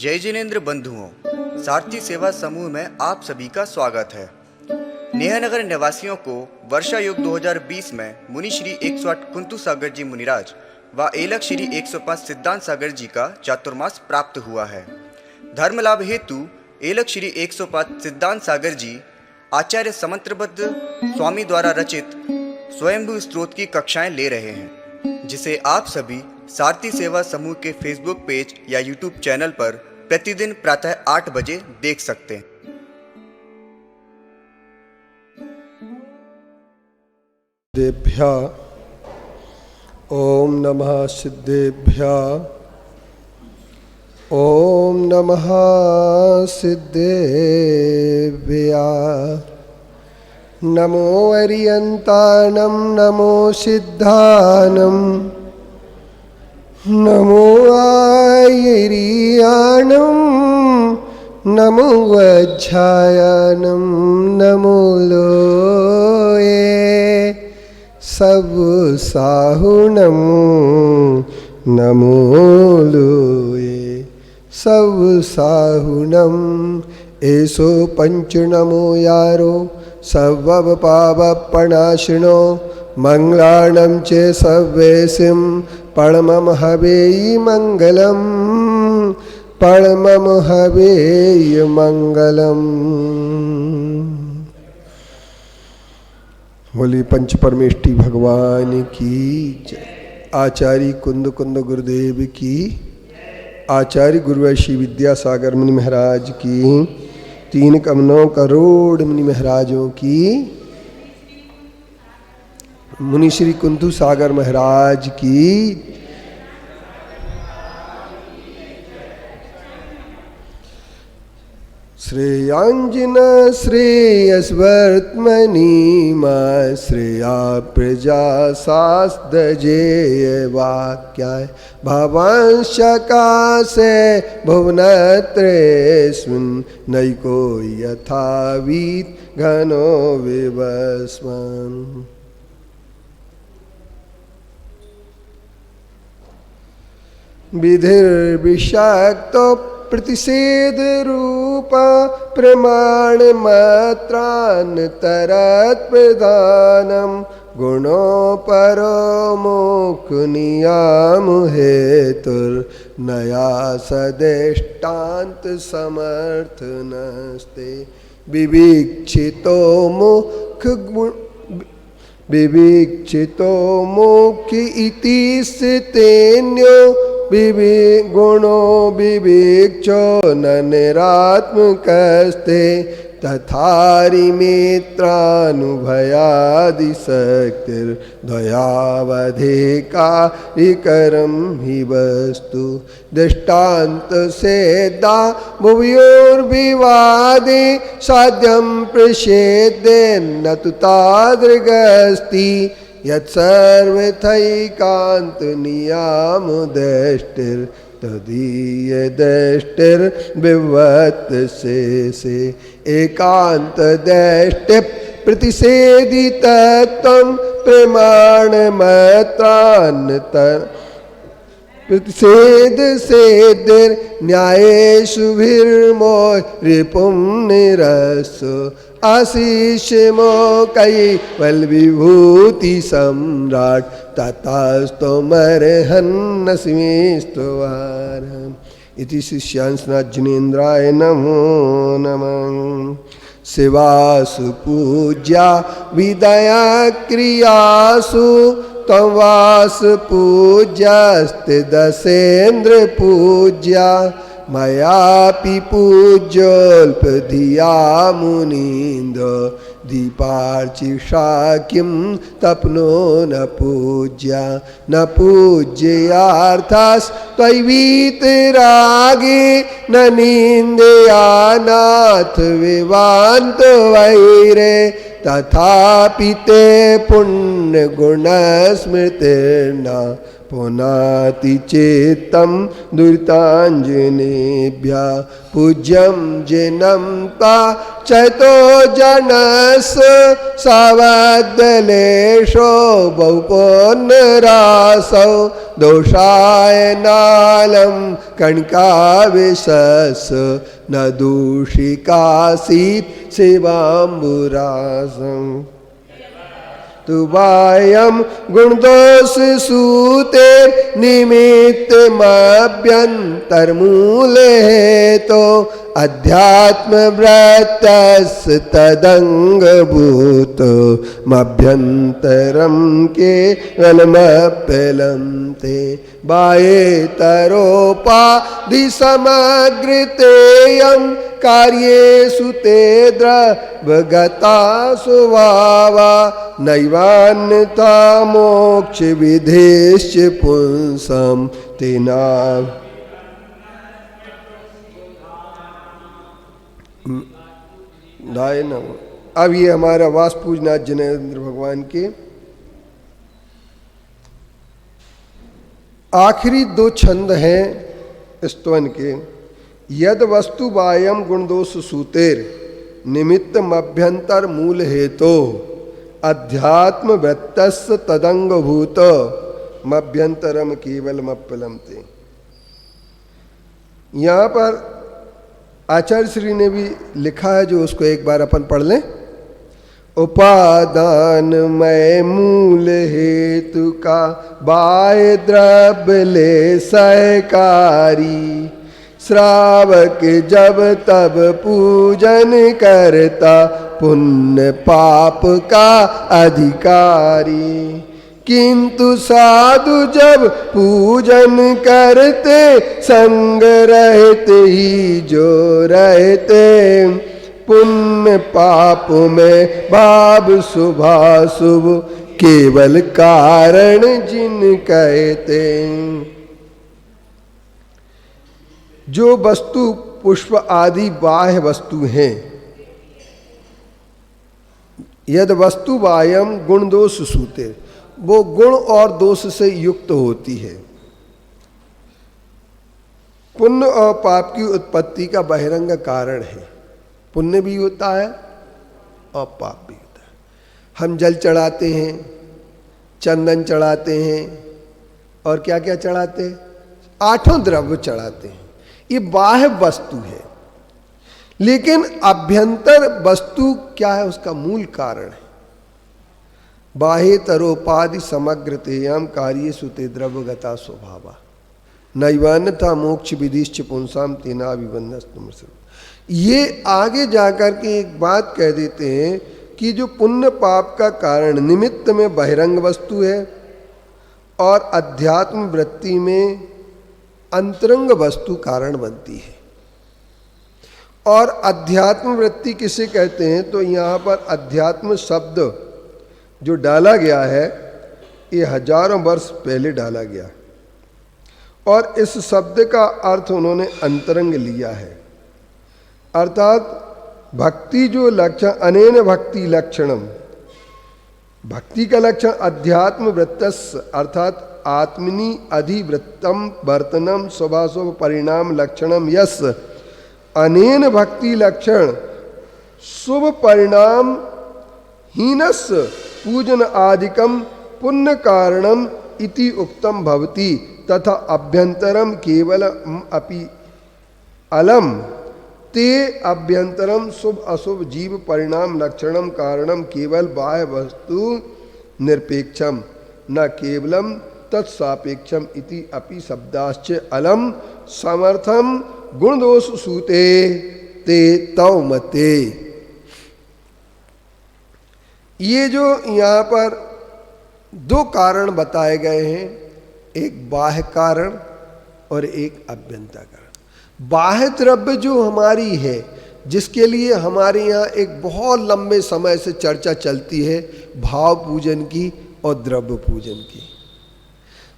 जय जिनेन्द्र बंधुओं, सारथी सेवा समूह में आप सभी का स्वागत है। नेहनगर निवासियों को वर्षा युग 2020 में मुनि श्री 108 कुंतु सागर जी मुनिराज व एलक श्री 105 सिद्धांत सागर जी का चातुर्मास प्राप्त हुआ है। धर्म लाभ हेतु एलक श्री 105 सिद्धांत सागर जी आचार्य समंत्रबद्ध स्वामी द्वारा रचित स्वयंभू स्त्रोत की कक्षाएं ले रहे हैं, जिसे आप सभी सारथी सेवा समूह के फेसबुक पेज या यूट्यूब चैनल पर प्रतिदिन प्रातः 8 बजे देख सकते हैं। सिद्धेभ्यः ओम नमः सिद्धेभ्यः ओम नमः सिद्धेभ्यः। नमो अरियन्तानं नमो सिद्धानं नमो आयरियानं नमो वज्झायानं नमो लोये सब साहुनं नमो लोये सब साहुनं। एसो पंच नमो यारो सर्वव पावपणाशिनो मंगलानं च सव्येसिं परमं हवेयि मंगलम् परमं हवेयि मंगलम्। बोली पंच परमेष्टि भगवान की जय। आचार्य कुंद कुंद गुरुदेव की, आचार्य गुरुवैशी विद्यासागर मुनि महाराज की, 3 कमनों करोड़ मुनि महाराजों की, मुनि श्री कुंतु सागर महाराज की। श्रेयांजन श्रेयस्वर्त्मनि मा श्रेया प्रजा शास्त्रजेय वाक्याय भवंशकासे भुवनत्रेऽस्मिन् नैको यथावीत घनो विवस्वन्। विधिर्विषाक्तो प्रतिषेध रूप प्रमाण मात्रान्तरत् प्रधानम गुणो परो मोक्ष नियाम हेतुर्नया सदेष्टान्त समर्थ नस्ते। विवीक्षितो मुख विवीक्षितो मुख्य इति स्थितेन्यो गुणो विवेक्षो न निरात्मकस्ते तथारिमेत्रानुभयादिशक्तिर्द्वयावधिकारिकरं हि वस्तु। दृष्टान्त सेदा भुवयोर्विवादे साध्यं प्रषेदेन्न तु तादृगस्ति यत्सर्वथैकान्त नियामदृष्टिर् तदीय दृष्टिर्विवत् से एकांत दृष्टि प्रतिषेधितत्वं प्रमाणमात्रान्तर प्रतिषेध सेदिर् न्यायेषु भिर्मो रिपुं निरसो आशीष मोकैवल विभूति सम्राट ततस्तोमर्हन्नस्मिस्तुवारम्। इति शिष्यांसनाथ जिनेन्द्राय नमो नमः। शिवासु पूज्या विदया क्रियासु त्ववास पूज्यास्ते दशेन्द्र पूज्या मयापि पूज्योल्पधिया मुनीन्द्र दीपार्चिषा किं तप्नो न पूज्या न पूज्यार्थस्त्वयिवीतरागे न निन्द्यानाथ विवान्त वैरे तथापि ते पुण्यगुणस्मृतिर्न पुनाति चेत्तं दुरिताञ्जनेभ्यः पूज्यं जिनं पाचतो जनस सावद्दलेशो बहुपुनरासौ दोषाय नालं कणकाविशस् न दूषिकासीत् सेवाम्बुरासम् तुवायं गुणदोष सूते निमित्तमभ्यन्तर्मूले हेतो अध्यात्म व्रतस् तदंगभूत मभ्यन्तरं केवलमप्यलं ते बाह्येतरोपाधि समग्रतेयं कार्येषु ते द्रवगता स्वभावा नैवान्यथा मोक्ष विधेश्च पुंसं तेना दाय न। अब ये हमारा वास पूजनाथ जिनेंद्र भगवान के आखिरी दो छंद हैं स्तवन के। यद वस्तु वायम गुणदोष सूतेर निमित्त मभ्यंतर मूल हेतो अध्यात्म वृत्तस्य तदंग भूत मभ्यंतरम केवल मप्पलम ते। यहाँ पर आचार्य श्री ने भी लिखा है, जो उसको एक बार अपन पढ़ लें। उपादान मय मूल हेतु का बाह्य द्रव्य ले सहकारी श्रावक जब तब पूजन करता पुण्य पाप का अधिकारी, किंतु साधु जब पूजन करते संग रहते ही जो रहते पुण्य पाप में भाव शुभाशुभ केवल कारण जिन कहते। जो वस्तु पुष्प आदि बाह्य वस्तु हैं, यद वस्तु वायम गुण दोष सूते, वो गुण और दोष से युक्त होती है। पुण्य और पाप की उत्पत्ति का बहिरंग कारण है। पुण्य भी होता है और पाप भी होता है। हम जल चढ़ाते हैं, चंदन चढ़ाते हैं और क्या क्या चढ़ाते हैं? 8 द्रव्य चढ़ाते हैं। ये बाह्य वस्तु है, लेकिन अभ्यंतर वस्तु क्या है? उसका मूल कारण है। बाह्य तरोपाधि समग्र तेयम कार्य सुते द्रव्यगता स्वभावा नैवान्यथा मोक्ष विधिश्च पुंसाम तेना विबंधस्तुम। ये आगे जाकर के एक बात कह देते हैं कि जो पुण्य पाप का कारण निमित्त में बहिरंग वस्तु है और अध्यात्म वृत्ति में अंतरंग वस्तु कारण बनती है। और अध्यात्म वृत्ति किसे कहते हैं? तो यहाँ पर अध्यात्म शब्द जो डाला गया है, ये हजारों वर्ष पहले डाला गया और इस शब्द का अर्थ उन्होंने अंतरंग लिया है। अर्थात भक्ति जो लक्षण अनेन भक्ति लक्षणम, भक्ति का लक्षण अध्यात्म वृत्तस् अर्थात आत्मनि अधिवृत्तम वर्तनम स्वभाव परिणाम लक्षणम यस अनेन भक्ति लक्षण शुभ परिणाम हीनस पूजन आदिकम पुण्य कारणम इति उक्तम भवति तथा अभ्यंतरम केवलम अपि अलम ते अभ्यंतरम शुभ अशुभ जीव परिणाम लक्षणम कारणम केवल बाह्य वस्तु निरपेक्षम न केवलम तत्सापेक्षम इति अपि शब्दाश्च अलम समर्थम गुणदोष सूते ते तव मते। ये जो यहाँ पर 2 कारण बताए गए हैं, एक बाह्य कारण और एक अभ्यंतर कारण। बाह्य द्रव्य जो हमारी है, जिसके लिए हमारे यहाँ एक बहुत लंबे समय से चर्चा चलती है, भाव पूजन की और द्रव्य पूजन की।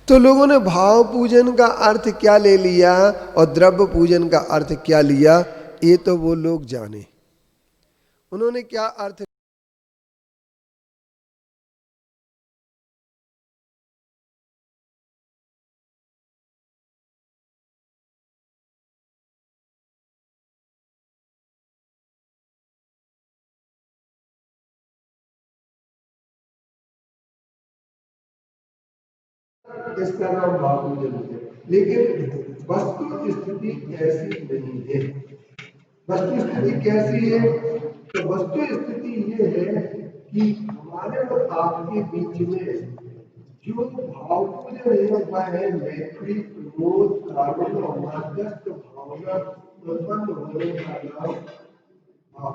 तो लोगों ने भाव पूजन का अर्थ क्या ले लिया और द्रव्य पूजन का अर्थ क्या लिया, ये तो वो लोग जाने। उन्होंने क्या अर्थ इसका नाम भाव पूजन है। लेकिन वस्तु स्थिति ऐसी नहीं है। वस्तु स्थिति कैसी है? तो वस्तु स्थिति ये है कि हमारे और आपके बीच में जो भाव पूजन है वह है मैत्री, प्रमोद, कारुण्य और मध्यस्थ भावना उत्पन्न होने का नाम भाव।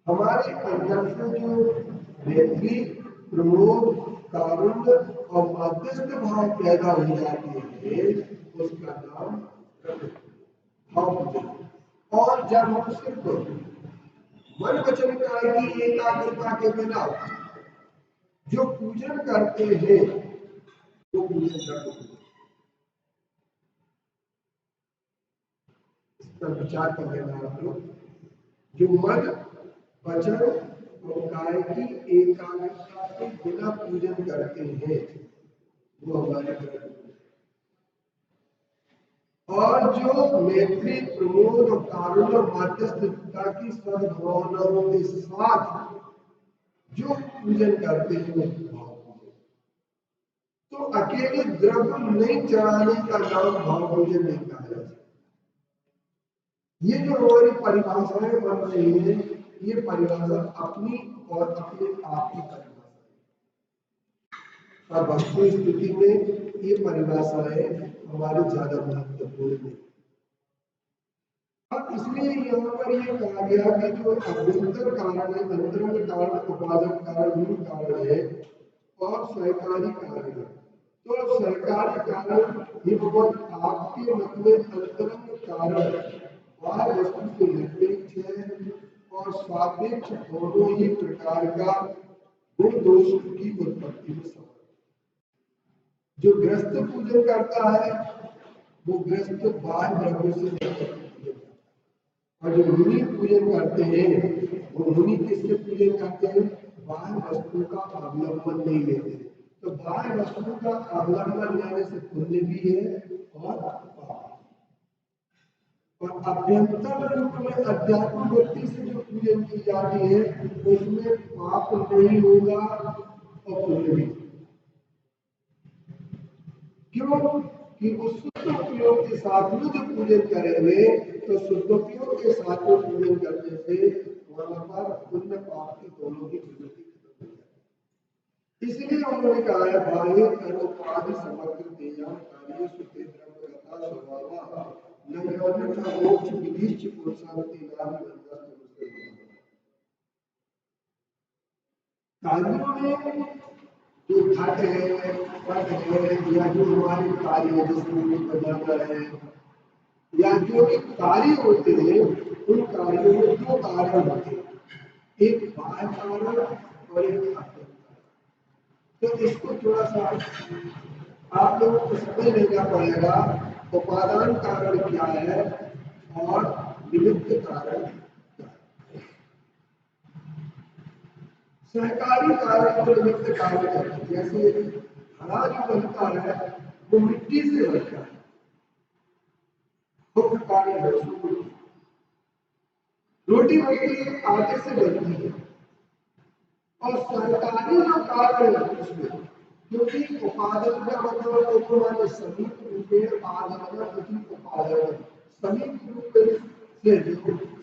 हमारे अंदर से जो मैत्री, प्रमोद, कारुण्य और मध्यस्थ भाव पैदा हो जाते हैं उसका नाम भाव पूजन। और जब हम सिर्फ मन वचन काय की एकाग्रता के बिना जो पूजन करते हैं वो पूजन करते हैं। इस पर विचार कर लेना आप लोग। जो मन वचन और काय की एकाग्रता के बिना पूजन करते हैं वो हमारे कर्म। और जो मैत्री, प्रमोद और कारुण्य और मध्यस्थता की सद्भावनाओं के साथ जो पूजन करते हैं वो भाव पूजन। तो अकेले द्रव्य नहीं चढ़ाने का नाम भाव पूजन नहीं कहा जाता। ये जो हमारी परिभाषाएं बन रही है ये परिभाषा अपनी और अपने आप की परिभाषा है। और वस्तु स्थिति में ये परिभाषाएं हमारे ज्यादा महत्वपूर्ण नहीं। अब इसलिए यहाँ पर ये कहा गया कि जो अभ्यंतर कारण है, अंतरंग कारण, उपादान कारण, मूल कारण है और सहकारी कारण है। तो सहकारी कारण ये बहुत आपके मत में अंतरंग कारण बाह्य वस्तु से निरपेक्ष है और सापेक्ष दोनों ही प्रकार का गुण दोष की उत्पत्ति में समान। जो ग्रस्त पूजन करता है वो ग्रस्त बाह्य द्रव्यों से नहीं, और जो मुनि पूजन करते हैं वो मुनि किससे पूजन करते हैं? बाह्य वस्तु का अवलंबन नहीं लेते। तो बाह्य वस्तु का अवलंबन लेने से पुण्य भी है और पाप। और अभ्यंतर रूप में अध्यात्म वृत्ति से जो पूजन की जाती है उसमें पाप नहीं होगा और पुण्य भी। क्यों? कि वो शुद्ध उपयोग के साथ में जो पूजन करेंगे तो शुद्ध उपयोग के साथ में पूजन करने से वहां पर पुण्य पाप की दोनों की प्रवृत्ति खत्म हो जाती है। इसलिए उन्होंने कहा है बाह्य करोपाधि समग्र देया कार्य सुते द्रव्यगता स्वभाव न योनिता मोक्ष विधिश्च पुरुषार्थी नाम कार्यों में जो घट है, पट है या जो हमारे कार्य है जिसमें बदलता है या जो भी कार्य होते हैं उन कार्यों में दो कारण होते हैं, एक बाह्य कारण और एक आत्मिक कारण। तो इसको थोड़ा सा आप लोगों को समझ लेना पड़ेगा। उपादान कारण क्या है और निमित्त कारण। सहकारी कारण को निमित्त कारण कहते हैं। जैसे घड़ा जो बनता है वो मिट्टी से बनता है, मुख्य कारण है उसको। रोटी बनती है आटे से बनती है। और सहकारी जो कारण है उसमें, क्योंकि उपादान का मतलब उपमान समीप रूपे आधान उपादान, समीप रूप से जो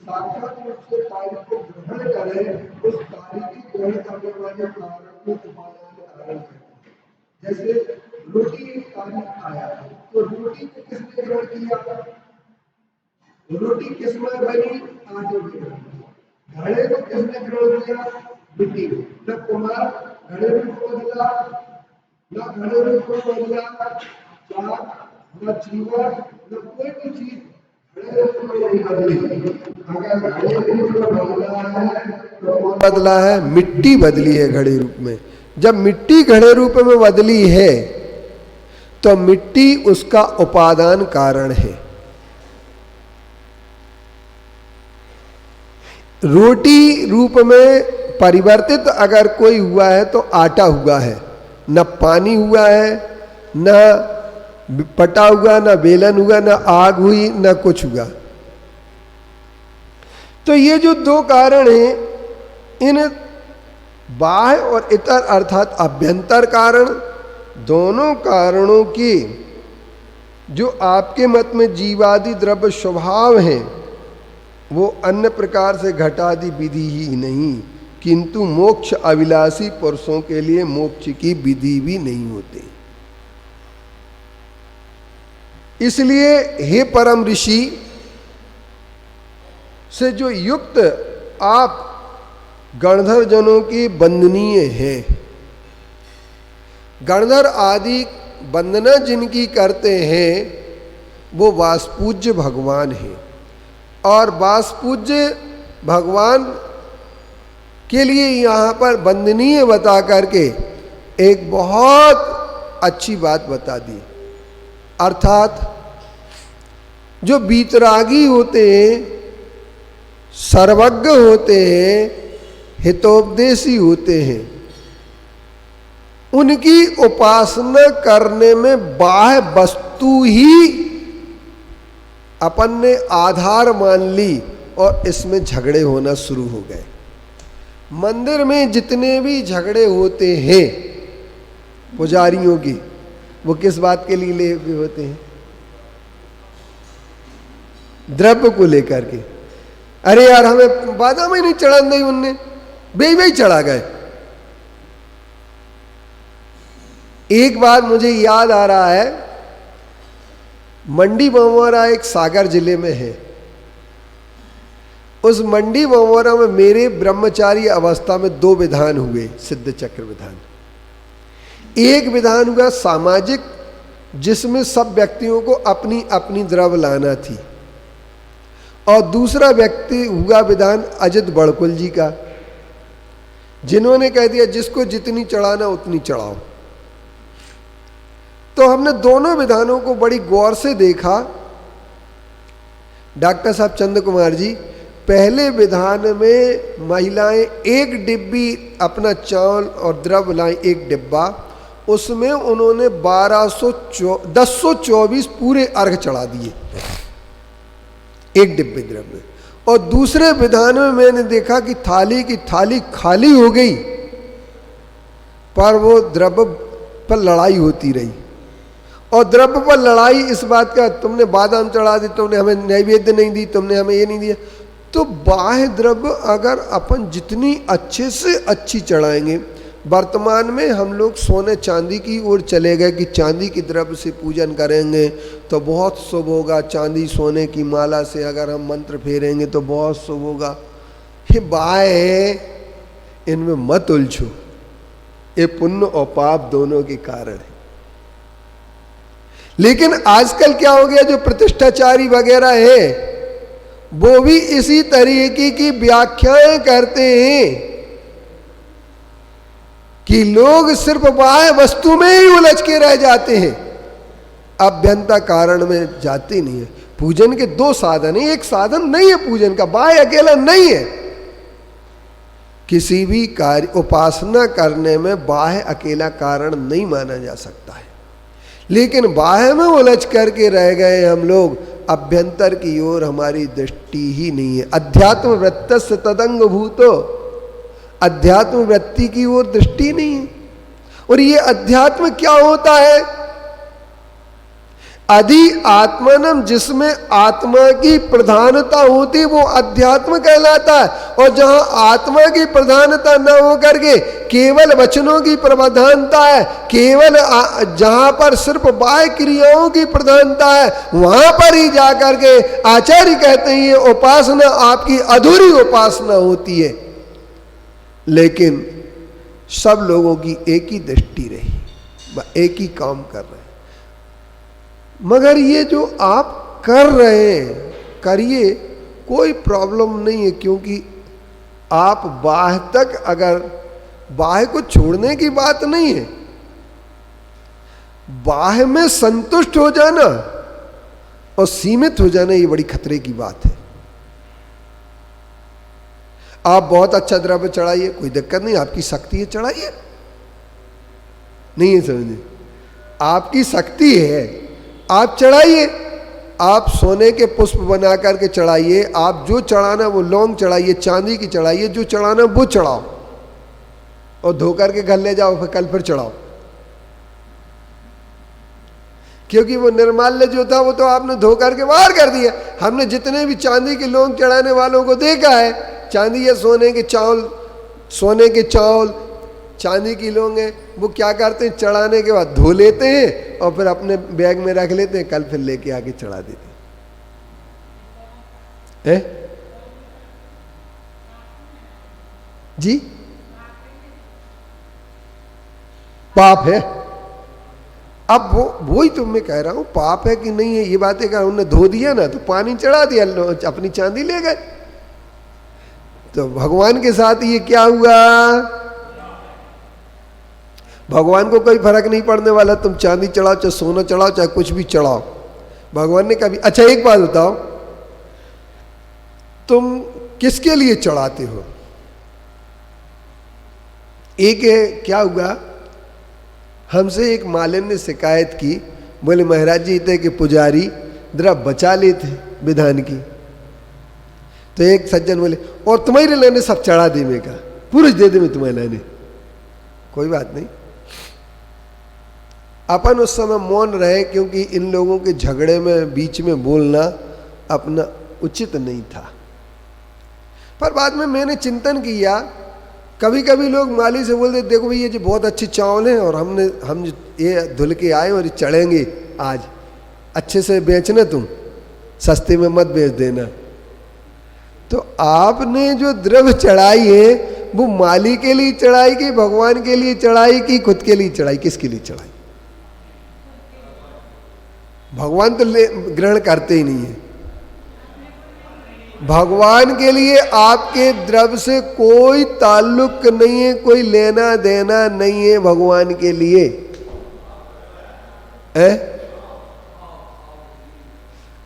साक्षात रूप से कार्य को ग्रहण करे उस कार्य की ग्रहण करने वाले कारण को उपादान कारण कहते हैं। जैसे रोटी कार्य आया तो रोटी को किसने ग्रहण किया? रोटी किसमें बनी? आटे में बनी। घड़े को किसने ग्रहण किया? मिट्टी को। तब कुमार घड़े रूप को बदला न, घड़े रूप को बदला चाक न चीवर न कोई भी चीज घड़े रूप में नहीं बदली। अगर घड़े रूप में बदला है तो कौन बदला है? मिट्टी बदली है घड़े रूप में। जब मिट्टी घड़े रूप में बदली है तो मिट्टी उसका उपादान कारण है। रोटी रूप में परिवर्तित अगर कोई हुआ है तो आटा हुआ है, न पानी हुआ है, न पटा हुआ, न बेलन हुआ, न आग हुई, न कुछ हुआ। तो ये जो दो कारण हैं इन बाह्य और इतर अर्थात अभ्यंतर कारण दोनों कारणों के जो आपके मत में जीवादि द्रव्य स्वभाव हैं वो अन्य प्रकार से घटादि विधि ही नहीं, किंतु मोक्ष अभिलाषी पुरुषों के लिए मोक्ष की विधि भी नहीं होती। इसलिए हे परम ऋषि से जो युक्त आप गणधर जनों की वंदनीय हैं, गणधर आदि वंदना जिनकी करते हैं वो वासपूज्य भगवान हैं, और वासपूज्य भगवान के लिए यहाँ पर वंदनीय बता करके एक बहुत अच्छी बात बता दी। अर्थात जो बीतरागी होते हैं, सर्वज्ञ होते हैं, हितोपदेशी होते हैं, उनकी उपासना करने में बाह्य वस्तु ही अपन ने आधार मान ली और इसमें झगड़े होना शुरू हो गए। मंदिर में जितने भी झगड़े होते हैं पुजारियों की, वो किस बात के लिए ले होते हैं? द्रव्य को लेकर के। अरे यार हमें बादाम ही नहीं चढ़ा दी उनने, बेई चढ़ा गए। एक बार मुझे याद आ रहा है, मंडी बमोरा एक सागर जिले में है। उस मंडी बमोरा में मेरे ब्रह्मचारी अवस्था में 2 विधान हुए, सिद्ध चक्र विधान। एक विधान हुआ सामाजिक, जिसमें सब व्यक्तियों को अपनी अपनी द्रव्य लाना थी, और दूसरा व्यक्ति हुआ विधान अजित बड़कुल जी का, जिन्होंने कह दिया जिसको जितनी चढ़ाना उतनी चढ़ाओ। तो हमने दोनों विधानों को बड़ी गौर से देखा। डॉक्टर साहब चंद्र कुमार जी, पहले विधान में महिलाएं 1 डिब्बी अपना चावल और द्रव्य लाएं, 1 डिब्बा, उसमें उन्होंने 1024 पूरे अर्घ चढ़ा दिए 1 डिब्बे द्रव्य में। और दूसरे विधान में मैंने देखा कि थाली की थाली खाली हो गई, पर वो द्रव्य पर लड़ाई होती रही। और द्रव्य पर लड़ाई इस बात का, तुमने बादाम चढ़ा दी, तुमने हमें नैवेद्य नहीं दी, तुमने हमें ये नहीं दिया। तो बाह्य द्रव्य अगर अपन जितनी अच्छे से अच्छी चढ़ाएंगे, वर्तमान में हम लोग सोने चांदी की ओर चले गए कि चांदी की द्रव्य से पूजन करेंगे तो बहुत शुभ होगा, चांदी सोने की माला से अगर हम मंत्र फेरेंगे तो बहुत शुभ होगा। ये बाह्य है, इनमें मत उलझो, ये पुण्य और पाप दोनों के कारण है। लेकिन आजकल क्या हो गया, जो प्रतिष्ठाचारी वगैरह है वो भी इसी तरीके की व्याख्याएं करते हैं कि लोग सिर्फ बाह्य वस्तु में ही उलझ के रह जाते हैं, अभ्यंतर कारण में जाते नहीं है। पूजन के 2 साधन है, एक साधन नहीं है पूजन का, बाह्य अकेला नहीं है। किसी भी कार्य उपासना करने में बाह्य अकेला कारण नहीं माना जा सकता है। लेकिन बाह्य में उलझ करके रह गए हम लोग, अभ्यंतर की ओर हमारी दृष्टि ही नहीं है। अध्यात्म वृत्तस्य तदंग भूतो, अध्यात्म वृत्ति की ओर दृष्टि नहीं है। और ये अध्यात्म क्या होता है? अधि आत्मनम, जिसमें आत्मा की प्रधानता होती वो अध्यात्म कहलाता है। और जहां आत्मा की प्रधानता न हो करके केवल वचनों की प्रधानता है, केवल जहां पर सिर्फ बाह्य क्रियाओं की प्रधानता है, वहां पर ही जाकर के आचार्य कहते हैं ये उपासना आपकी अधूरी उपासना होती है। लेकिन सब लोगों की एक ही दृष्टि रही, एक ही काम कर रहे हैं। मगर ये जो आप कर रहे हैं करिए, कोई प्रॉब्लम नहीं है, क्योंकि आप बाह्य तक, अगर बाह्य को छोड़ने की बात नहीं है, बाह्य में संतुष्ट हो जाना और सीमित हो जाना ये बड़ी खतरे की बात है। आप बहुत अच्छा द्रव्य चढ़ाइए, कोई दिक्कत नहीं, आपकी शक्ति है, चढ़ाइए, नहीं है समझे, आपकी शक्ति है, आप चढ़ाइए। आप सोने के पुष्प बना करके चढ़ाइए, आप जो चढ़ाना वो लौंग चढ़ाइए, चांदी की चढ़ाइए, जो चढ़ाना वो चढ़ाओ, और धोकर के घर ले जाओ, फिर कल फिर चढ़ाओ। क्योंकि वो निर्माल्य जो था वो तो आपने धो करके बाहर कर दिया। हमने जितने भी चांदी के लोग चढ़ाने वालों को देखा है, चांदी या सोने के चावल चांदी की लोग हैं, वो क्या करते हैं, चढ़ाने के बाद धो लेते हैं और फिर अपने बैग में रख लेते हैं, कल फिर लेके आके चढ़ा देते हैं। जी पाप है। अब वो ही तो मैं कह रहा हूं, पाप है कि नहीं है ये बातें कहा। उन्होंने धो दिया ना तो पानी चढ़ा दिया, अपनी चांदी ले गए। तो भगवान के साथ ये क्या हुआ? भगवान को कोई फर्क नहीं पड़ने वाला, तुम चांदी चढ़ाओ चाहे सोना चढ़ाओ चाहे कुछ भी चढ़ाओ। भगवान ने कभी, अच्छा एक बात बताओ, तुम किसके लिए चढ़ाते हो? एक है, क्या हुआ, हमसे एक मालिन ने शिकायत की, बोले महाराज जी इतने के पुजारी द्रव्य बचा लेते विधान की। तो एक सज्जन बोले और तुम्हारे लेने सब चढ़ा दे, में का पुरुष दे दे में तुम्हारे लेने। कोई बात नहीं, अपन उस समय मौन रहे, क्योंकि इन लोगों के झगड़े में बीच में बोलना अपना उचित नहीं था। पर बाद में मैंने चिंतन किया, कभी कभी लोग माली से बोलते देखो भाई ये जो बहुत अच्छे चावल हैं और हम ये धुल के आए और ये चढ़ेंगे आज, अच्छे से बेचना, तुम सस्ते में मत बेच देना। तो आपने जो द्रव्य चढ़ाई है वो माली के लिए चढ़ाई कि भगवान के लिए चढ़ाई कि खुद के लिए चढ़ाई, किसके लिए चढ़ाई? भगवान तो ग्रहण करते ही नहीं है। भगवान के लिए आपके द्रव्य से कोई ताल्लुक नहीं है, कोई लेना देना नहीं है भगवान के लिए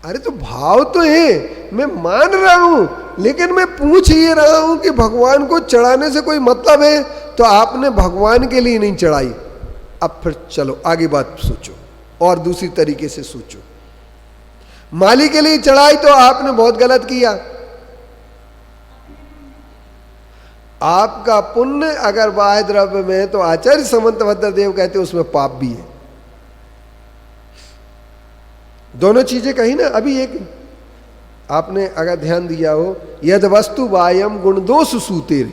अरे तो भाव तो है, मैं मान रहा हूं, लेकिन मैं पूछ ये रहा हूं कि भगवान को चढ़ाने से कोई मतलब है? तो आपने भगवान के लिए नहीं चढ़ाई। अब फिर चलो आगे बात सोचो और दूसरी तरीके से सोचो। माली के लिए चढ़ाई तो आपने बहुत गलत किया। आपका पुण्य अगर बाह्य द्रव्य में है तो आचार्य समंतभद्र देव कहते उसमें पाप भी है। दोनों चीजें कही ना। अभी एक आपने अगर ध्यान दिया हो, यद वस्तु वायम गुण दोष सूतेर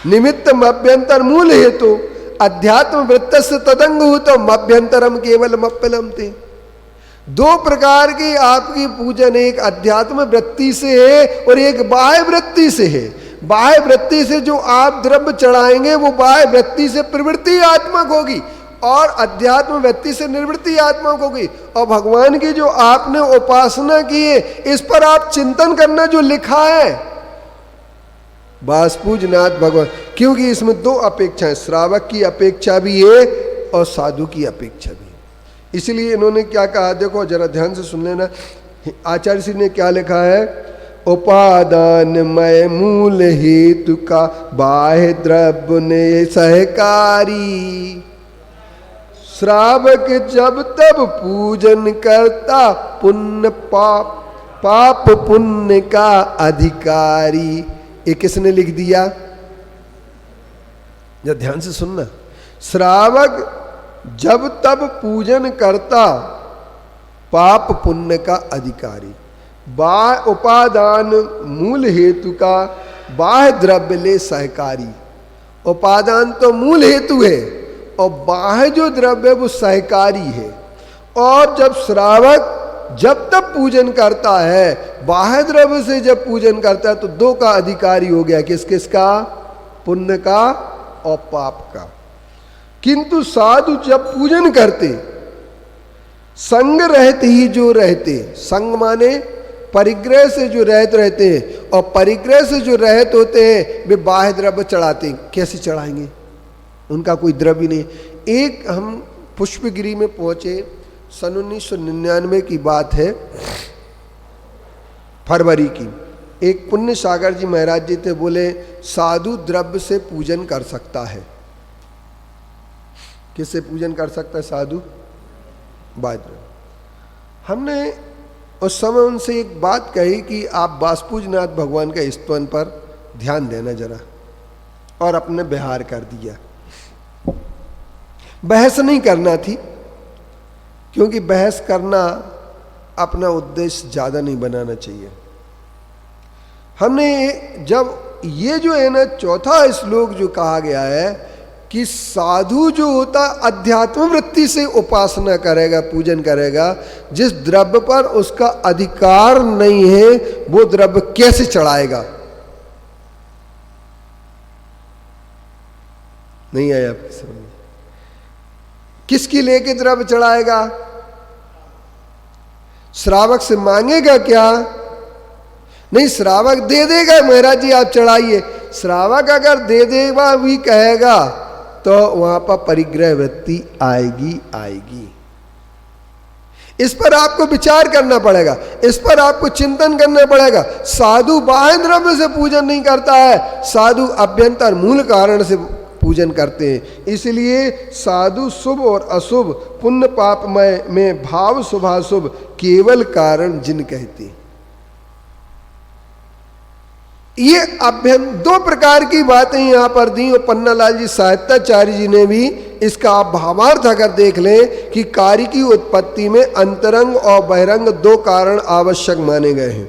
निमित्तम अभ्यंतर मूल हेतु अध्यात्म वृत्त से तदंग हो तो अभ्यंतरम केवल मप्पलम थे। दो प्रकार की आपकी पूजन, एक अध्यात्म वृत्ति से है और एक बाह्य वृत्ति से है। बाह्य वृत्ति से जो आप द्रव्य चढ़ाएंगे वो बाह्य वृत्ति से प्रवृत्ति आत्मक होगी और अध्यात्म वृत्ति से निवृत्ति आत्मक होगी। और भगवान की जो आपने उपासना की है इस पर आप चिंतन करना जो लिखा है बासपूजनाथ भगवान, क्योंकि इसमें दो अपेक्षाएं, श्रावक की अपेक्षा भी है और साधु की अपेक्षा भी है। इसलिए इन्होंने क्या कहा, देखो जरा ध्यान से सुन लेना। आचार्य श्री ने क्या लिखा है, उपादानमय मूल हेतु का बाह्य द्रव्य ने सहकारी, श्रावक जब तब पूजन करता पुण्य पाप पुण्य का अधिकारी। ये किसने लिख दिया? जब ध्यान से सुनना। श्रावक जब तब पूजन करता पाप पुण्य का अधिकारी, उपादान मूल हेतु का बाह्य द्रव्य ले सहकारी। उपादान तो मूल हेतु है और बाह्य जो द्रव्य वो सहकारी है। और जब श्रावक जब तब पूजन करता है, बाह्य द्रव्य से जब पूजन करता है तो दो का अधिकारी हो गया, किस किस का? पुण्य का और पाप का। किंतु साधु जब पूजन करते, संग रहते ही जो रहते, संग माने परिग्रह से जो रहते हैं, और परिग्रह से जो रहते होते हैं वे बाह्य द्रव्य चढ़ाते हैं। कैसे चढ़ाएंगे? उनका कोई द्रव्य नहीं। एक हम पुष्पगिरी में पहुंचे, सन 1999 की बात है, फरवरी की। एक पुण्य सागर जी महाराज जी थे, बोले साधु द्रव्य से पूजन कर सकता है। किससे पूजन कर सकता है साधु? बाह्य द्रव्य। हमने उस समय उनसे एक बात कही कि आप बासपूजनाथ भगवान के स्तवन पर ध्यान देना जरा, और अपने बिहार कर दिया। बहस नहीं करना थी, क्योंकि बहस करना अपना उद्देश्य ज़्यादा नहीं बनाना चाहिए। हमने जब ये जो है ना चौथा श्लोक जो कहा गया है कि साधु जो होता अध्यात्म वृत्ति से उपासना करेगा, पूजन करेगा, जिस द्रव्य पर उसका अधिकार नहीं है वो द्रव्य कैसे चढ़ाएगा? नहीं आया आपकी समझ? किसकी लेके द्रव्य चढ़ाएगा? श्रावक से मांगेगा क्या? नहीं, श्रावक दे देगा, महाराज जी आप चढ़ाइए। श्रावक अगर दे देगा भी कहेगा तो वहां पर परिग्रह वृत्ति आएगी आएगी। इस पर आपको विचार करना पड़ेगा, इस पर आपको चिंतन करना पड़ेगा। साधु बाह्य द्रव्य से पूजन नहीं करता है, साधु अभ्यंतर मूल कारण से पूजन करते हैं। इसलिए साधु शुभ और अशुभ, पुण्य पापमय में भाव शुभाशुभ केवल कारण जिन कहते हैं। ये अभ्यंतर दो प्रकार की बातें यहां पर दी और पन्नालाल जी साहित्याचार्य जी ने भी इसका आप भावार्थ अगर देख लें कि कार्य की उत्पत्ति में अंतरंग और बहिरंग दो कारण आवश्यक माने गए हैं।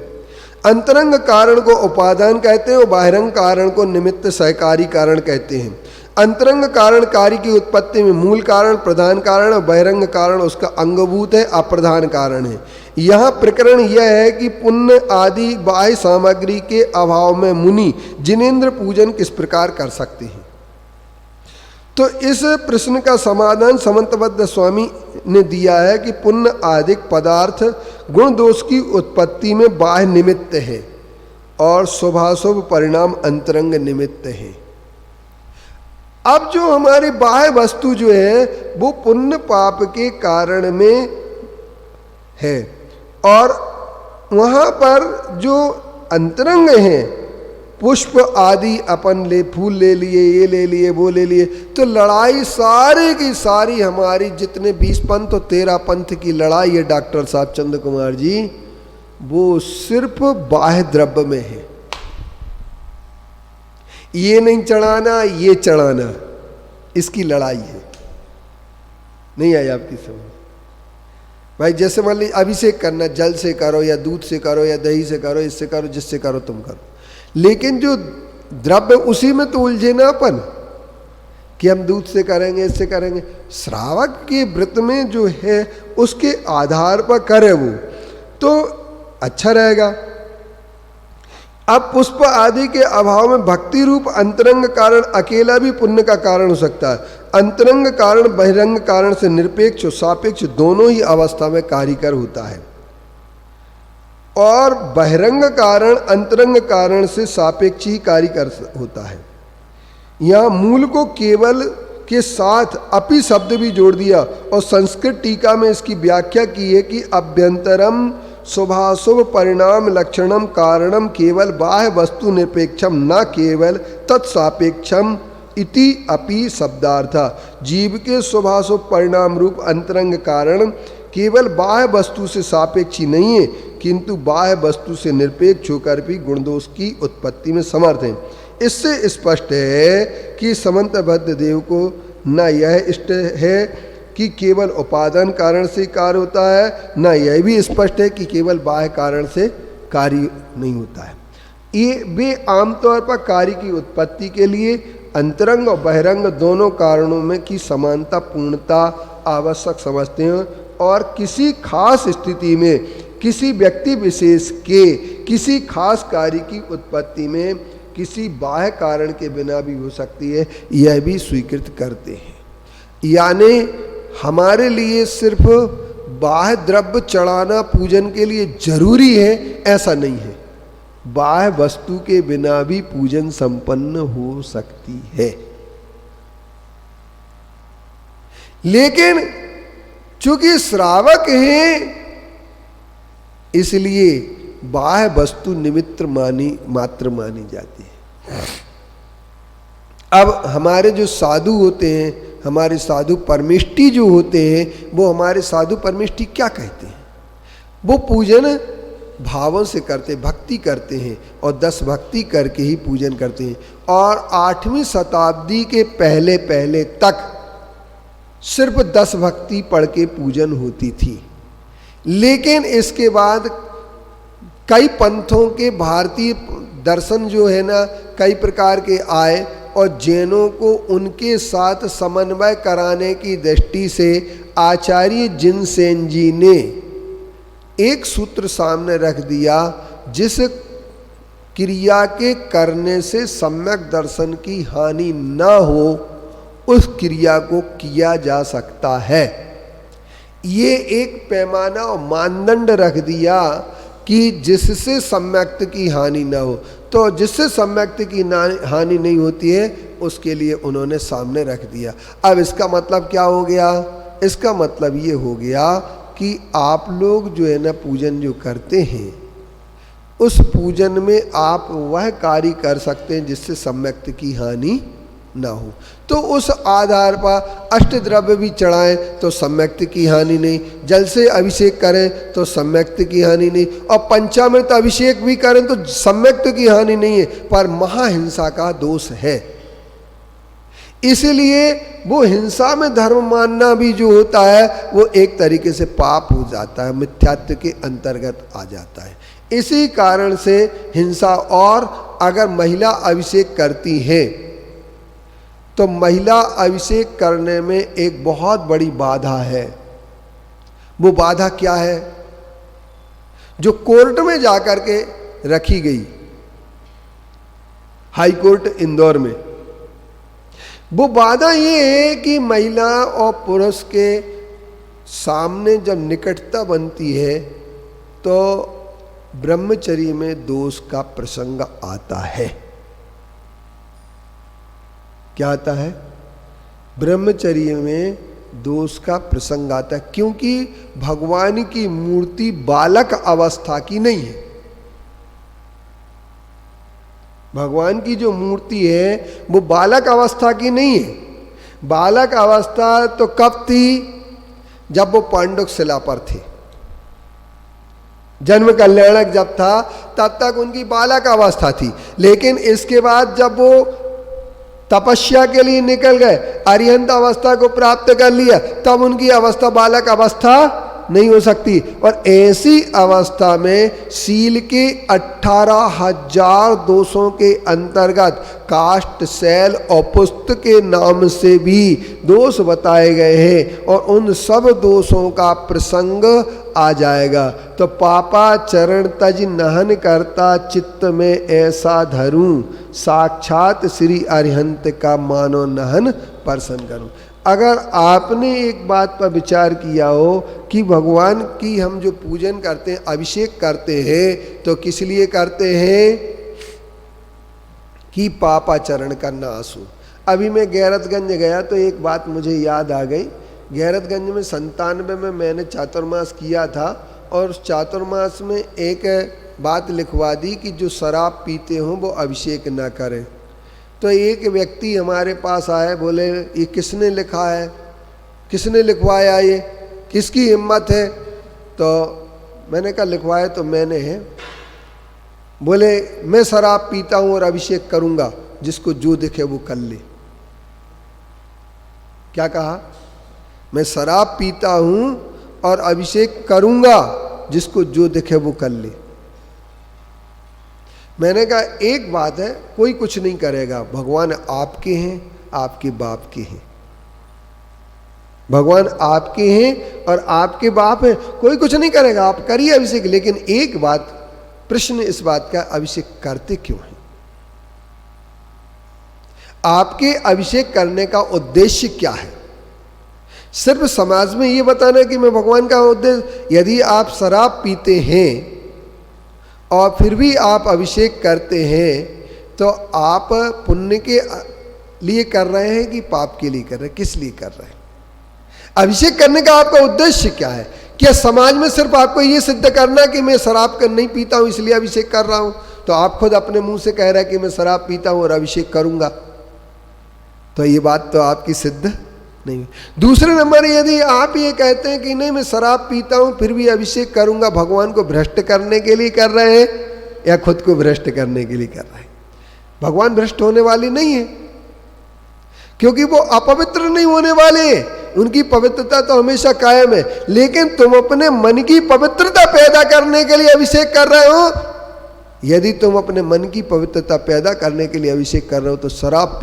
अंतरंग कारण को उपादान कहते हैं और बहिरंग कारण को निमित्त सहकारी कारण कहते हैं। अंतरंग कारण कार्य की उत्पत्ति में मूल कारण, प्रधान कारण, और बहिरंग कारण उसका अंगभूत है, अप्रधान कारण है। यह प्रकरण यह है कि पुण्य आदि बाह्य सामग्री के अभाव में मुनि जिनेंद्र पूजन किस प्रकार कर सकते हैं। तो इस प्रश्न का समाधान समंतबद्ध स्वामी ने दिया है कि पुण्य आदि पदार्थ गुण दोष की उत्पत्ति में बाह्य निमित्त है और शुभाशुभ परिणाम अंतरंग निमित्त है। अब जो हमारी बाह्य वस्तु जो है वो पुण्य पाप के कारण में है और वहाँ पर जो अंतरंग हैं, पुष्प आदि अपन ले, फूल ले लिए, ये ले लिए, वो ले लिए, तो लड़ाई सारी की सारी हमारी जितने 20 पंथ और 13 पंथ की लड़ाई है डॉक्टर साहब चंद्र कुमार जी, वो सिर्फ बाह्य द्रव्य में है। ये नहीं चढ़ाना, ये चढ़ाना, इसकी लड़ाई है। नहीं आई आपकी समझ? भाई जैसे मान लीजिए अभिषेक करना, जल से करो या दूध से करो या दही से करो, इससे करो, जिससे करो तुम करो, लेकिन जो द्रव्य उसी में तो उलझे ना अपन कि हम दूध से करेंगे, इससे करेंगे। श्रावक के व्रत में जो है उसके आधार पर करे वो तो अच्छा रहेगा। अब पुष्प आदि के अभाव में भक्ति रूप अंतरंग कारण अकेला भी पुण्य का कारण हो सकता है। अंतरंग कारण बहिरंग कारण से निरपेक्ष और सापेक्ष दोनों ही अवस्था में कार्यकर होता है और बहिरंग कारण अंतरंग कारण से सापेक्ष ही कार्यकर होता है। यहाँ मूल को केवल के साथ अपि शब्द भी जोड़ दिया और संस्कृत टीका में इसकी व्याख्या की है कि अभ्यंतरम शुभाशुभ परिणाम लक्षणम कारणम केवल बाह्य वस्तु निरपेक्षम न केवल तत्सापेक्षम इति अपि शब्दार्थ। जीव के शुभाशुभ परिणाम रूप अंतरंग कारण केवल बाह्य वस्तु से सापेक्ष ही नहीं है किंतु बाह्य वस्तु से निरपेक्ष होकर भी गुणदोष की उत्पत्ति में समर्थ है। इससे स्पष्ट है कि समंतबद्ध देव को न यह इष्ट है कि केवल उपादान कारण से कार्य होता है, न यह भी स्पष्ट है कि केवल बाह्य कारण से कार्य नहीं होता है। ये वे आमतौर पर कार्य की उत्पत्ति के लिए अंतरंग और बहिरंग दोनों कारणों में की समानता पूर्णता आवश्यक समझते हैं और किसी खास स्थिति में किसी व्यक्ति विशेष के किसी खास कार्य की उत्पत्ति में किसी बाह्य कारण के बिना भी हो सकती है, यह भी स्वीकृत करते हैं। यानी हमारे लिए सिर्फ बाह्य द्रव्य चढ़ाना पूजन के लिए जरूरी है ऐसा नहीं है, बाह्य वस्तु के बिना भी पूजन संपन्न हो सकती है। लेकिन चूंकि श्रावक हैं इसलिए बाह्य वस्तु निमित्त मात्र मानी जाती है। अब हमारे जो साधु होते हैं, हमारे साधु परमिष्टि जो होते हैं, वो हमारे साधु परमिष्टि क्या कहते हैं? वो पूजन भावों से करते, भक्ति करते हैं और 10 भक्ति करके ही पूजन करते हैं। और 8वीं शताब्दी के पहले पहले तक सिर्फ 10 भक्ति पढ़ के पूजन होती थी। लेकिन इसके बाद कई पंथों के भारतीय दर्शन जो है ना कई प्रकार के आए और जैनों को उनके साथ समन्वय कराने की दृष्टि से आचार्य जिनसेन जी ने एक सूत्र सामने रख दिया, जिस क्रिया के करने से सम्यक दर्शन की हानि न हो उस क्रिया को किया जा सकता है। ये एक पैमाना और मानदंड रख दिया कि जिससे सम्यक्त की हानि न हो। तो जिससे सम्यक्त की हानि नहीं होती है उसके लिए उन्होंने सामने रख दिया। अब इसका मतलब क्या हो गया? इसका मतलब ये हो गया कि आप लोग जो है ना पूजन जो करते हैं उस पूजन में आप वह कार्य कर सकते हैं जिससे सम्यक्त की हानि ना हो। तो उस आधार पर अष्टद्रव्य भी चढ़ाएं तो सम्यक्त की हानि नहीं, जल से अभिषेक करें तो सम्यक्त की हानि नहीं, और पंचामृत अभिषेक भी करें तो सम्यक्त की हानि नहीं है, पर महाहिंसा का दोष है। इसलिए वो हिंसा में धर्म मानना भी जो होता है वो एक तरीके से पाप हो जाता है, मिथ्यात्व के अंतर्गत आ जाता है। इसी कारण से हिंसा, और अगर महिला अभिषेक करती है तो महिला अभिषेक करने में एक बहुत बड़ी बाधा है। वो बाधा क्या है? जो कोर्ट में जाकर के रखी गई, हाई कोर्ट इंदौर में, वो बाधा ये है कि महिला और पुरुष के सामने जब निकटता बनती है तो ब्रह्मचर्य में दोष का प्रसंग आता है। क्या आता है? ब्रह्मचर्य में दोष का प्रसंग आता है, क्योंकि भगवान की मूर्ति बालक अवस्था की नहीं है। भगवान की जो मूर्ति है वो बालक अवस्था की नहीं है। बालक अवस्था तो कब थी? जब वो पांडुक शिला पर थे। जन्म कल्याणक जब था तब तक उनकी बालक अवस्था थी। लेकिन इसके बाद जब वो तपस्या के लिए निकल गए, अरिहंत अवस्था को प्राप्त कर लिया, तब उनकी अवस्था बालक अवस्था नहीं हो सकती। और ऐसी अवस्था में सील के 18,000 दोषों के अंतर्गत काष्ठ, शैल और पुस्त के नाम से भी दोष बताए गए हैं, और उन सब दोषों का प्रसंग आ जाएगा। तो पापा चरण तज नहन करता चित्त में ऐसा धरूं, साक्षात श्री अरिहंत का मानो नहन परसन करूं। अगर आपने एक बात पर विचार किया हो कि भगवान की हम जो पूजन करते हैं, अभिषेक करते हैं, तो किस लिए करते हैं? कि पापाचरण का नाश हो। अभी मैं गैरतगंज गया तो एक बात मुझे याद आ गई। गैरतगंज में 97 में मैंने चातुर्मास किया था, और उस चातुर्मास में एक बात लिखवा दी कि जो शराब पीते हों वो अभिषेक ना करें। तो एक व्यक्ति हमारे पास आए, बोले ये किसने लिखा है, किसने लिखवाया, ये किसकी हिम्मत है? तो मैंने कहा लिखवाया तो मैंने है। बोले मैं शराब पीता हूँ और अभिषेक करूँगा, जिसको जो दिखे वो कर ले। क्या कहा? मैं शराब पीता हूँ और अभिषेक करूँगा, जिसको जो दिखे वो कर ले। मैंने कहा एक बात है, कोई कुछ नहीं करेगा, भगवान आपके हैं, आपके बाप के हैं। भगवान आपके हैं और आपके बाप हैं, कोई कुछ नहीं करेगा, आप करिए अभिषेक। लेकिन एक बात, प्रश्न इस बात का, अभिषेक करते क्यों हैं? आपके अभिषेक करने का उद्देश्य क्या है? सिर्फ समाज में ये बताना कि मैं भगवान का उद्देश्य, यदि आप शराब पीते हैं और फिर भी आप अभिषेक करते हैं तो आप पुण्य के लिए कर रहे हैं कि पाप के लिए कर रहे हैं? किस लिए कर रहे हैं? अभिषेक करने का आपका उद्देश्य क्या है? क्या समाज में सिर्फ आपको ये सिद्ध करना कि मैं शराब नहीं पीता हूं इसलिए अभिषेक कर रहा हूं? तो आप खुद अपने मुंह से कह रहे हैं कि मैं शराब पीता हूं और अभिषेक करूंगा, तो ये बात तो आपकी सिद्ध नहीं। दूसरे नंबर, यदि आप ये कहते हैं कि नहीं मैं शराब पीता हूं फिर भी अभिषेक करूंगा, भगवान को भ्रष्ट करने के लिए कर रहे हैं या खुद को भ्रष्ट करने के लिए कर रहे हैं? भगवान भ्रष्ट होने वाली नहीं है, क्योंकि वो अपवित्र नहीं होने वाले, उनकी पवित्रता तो हमेशा कायम है, लेकिन तुम अपने मन की पवित्रता पैदा करने के लिए अभिषेक कर रहे हो। यदि तुम अपने मन की पवित्रता पैदा करने के लिए अभिषेक कर रहे हो तो शराब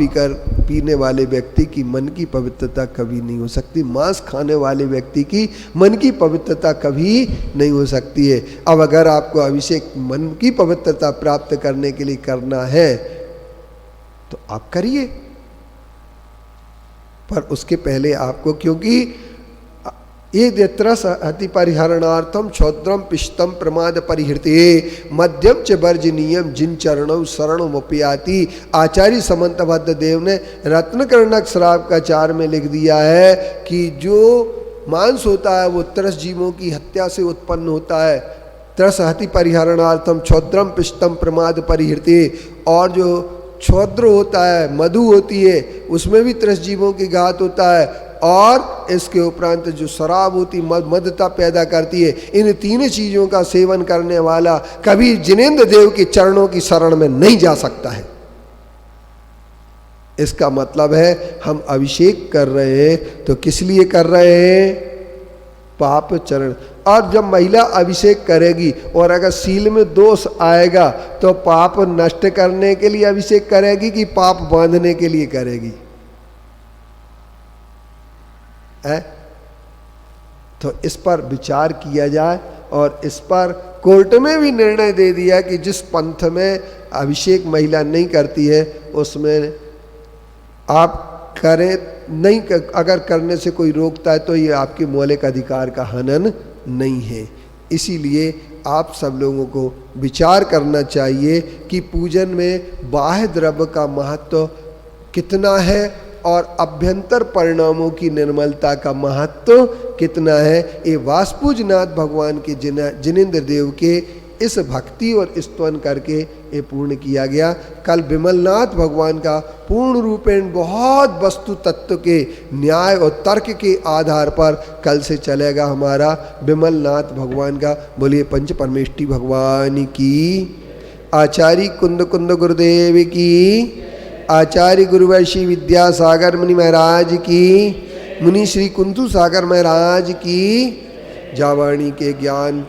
पीने वाले व्यक्ति की मन की पवित्रता कभी नहीं हो सकती, मांस खाने वाले व्यक्ति की मन की पवित्रता कभी नहीं हो सकती है। अब अगर आपको अभिषेक मन की पवित्रता प्राप्त करने के लिए करना है तो आप करिए, पर उसके पहले आपको, क्योंकि ये यत्रस अति परिहरणार्थम क्षौद्रम पिष्टम प्रमाद परिहृते मध्यम च वर्जनीयम जिन चरणों शरणमुपयाति। आचार्य समंतभद्र देव ने रत्नकर्णक श्राप का 4 में लिख दिया है कि जो मांस होता है वो तरस जीवों की हत्या से उत्पन्न होता है। तरस हति परिहरणार्थम क्षौद्रम पिष्टम प्रमाद परिहृते, और जो क्षौद्र होता है, मधु होती है, उसमें भी तरस जीवों की घात होता है, और इसके उपरांत जो शराब होती मदता पैदा करती है। इन 3 चीज़ों का सेवन करने वाला कभी जिनेंद्र देव के चरणों की शरण में नहीं जा सकता है। इसका मतलब है हम अभिषेक कर रहे हैं तो किस लिए कर रहे हैं? पाप चरण। और जब महिला अभिषेक करेगी और अगर सील में दोष आएगा तो पाप नष्ट करने के लिए अभिषेक करेगी कि पाप बांधने के लिए करेगी? है? तो इस पर विचार किया जाए, और इस पर कोर्ट में भी निर्णय दे दिया कि जिस पंथ में अभिषेक महिला नहीं करती है उसमें आप करें, नहीं अगर करने से कोई रोकता है तो ये आपके मौलिक अधिकार का हनन नहीं है। इसीलिए आप सब लोगों को विचार करना चाहिए कि पूजन में बाह्य द्रव्य का महत्व कितना है और अभ्यंतर परिणामों की निर्मलता का महत्व कितना है। ये वासपूजनाथ भगवान के जिनेंद्र देव के इस भक्ति और स्तवन करके ये पूर्ण किया गया। कल विमलनाथ भगवान का पूर्ण रूपेण बहुत वस्तु तत्व के न्याय और तर्क के आधार पर कल से चलेगा हमारा विमलनाथ भगवान का। बोलिए पंच परमेष्टि भगवान की, आचार्य कुंद कुंद गुरुदेव की, आचार्य गुरुवैशी विद्यासागर मुनि महाराज की, मुनि श्री कुंतु सागर महाराज की। जावाणी के ज्ञान